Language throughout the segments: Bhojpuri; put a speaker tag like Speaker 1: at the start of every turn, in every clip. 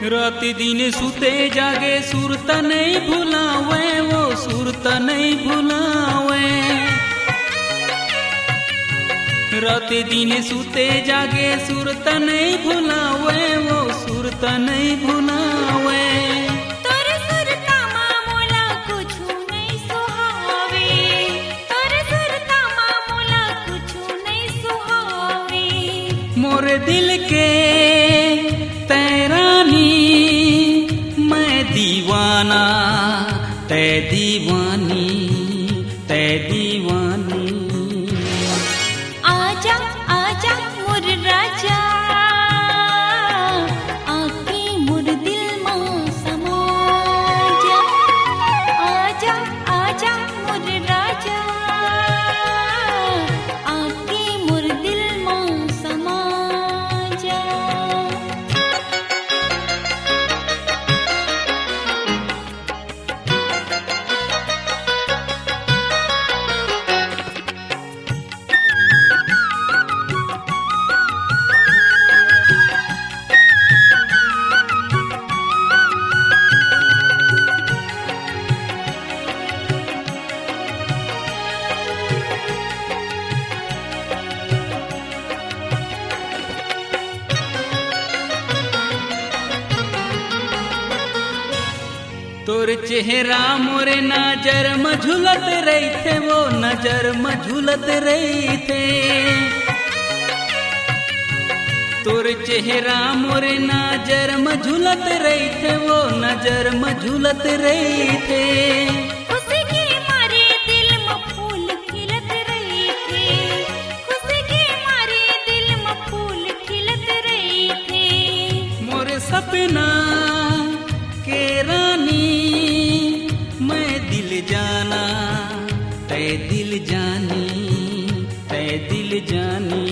Speaker 1: रात दिन सुते जागे सुरत नहीं भुलावे, वो सुरत नहीं भुलावे। रात दिन सुते जागे सुरत नहीं भुलावे, वो सुरत नहीं भुलावे।
Speaker 2: तोरे सुरता मामूला कुछु नहीं सुहावे, तोरे सुरता मामूला कुछु नहीं सुहावे।
Speaker 1: मोरे दिल के तैरानी मैं दीवाना, तै दीवानी, तै दीवानी।
Speaker 2: आजा आजा मोर राजा, आके मोर दिल मां समा जा। आजा आजा मोर राजा, आके मोर दिल मां समा जा।
Speaker 1: तोर चेहरा मोरे नजर में झुलत रही थे, वो नजर में झुलत रही थे। तोर चेहरा मोरे नजर में झुलत रही थे, वो नजर में झुलत रही थे।
Speaker 2: खुशी के मारे दिल में फूल खिलत रही थे, खुशी के मारे दिल में फूल खिलत रही थे।
Speaker 1: मोरे सपना के रानी मैं दिल जाना, तै दिल जानी, तै दिल जानी।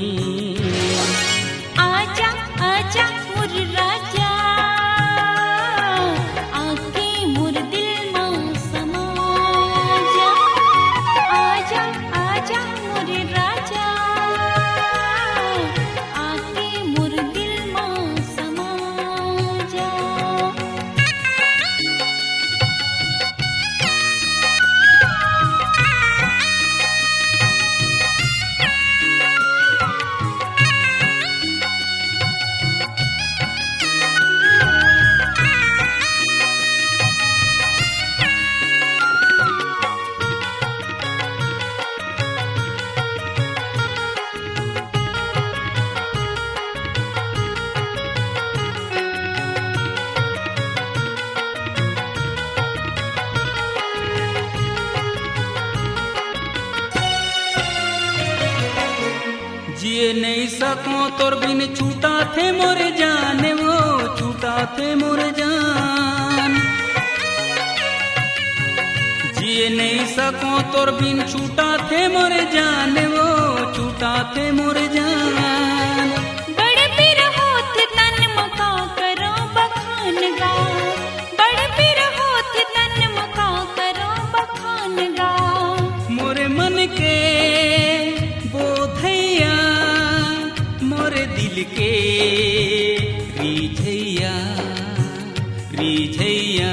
Speaker 2: आजा आजा मोर राजा, आके मोर दिल मां समा जा। आजा आजा मोर राजा, आके मोर दिल मां समा जा।
Speaker 1: जिए नहीं सको तोर बिन छूटा थे मोर जान, वो छूटा थे मोर जान। जिए नहीं सको तोर बिन छूटा थे मोर जान, वो छूटा थे मोर जान।
Speaker 2: बड़ पीर होत तन मका करो बखान गा, बड़ पीर होत तन मका करो बखान गा।
Speaker 1: मोरे मन के बोधैया, मोरे दिल के रिझैया, रिझैया।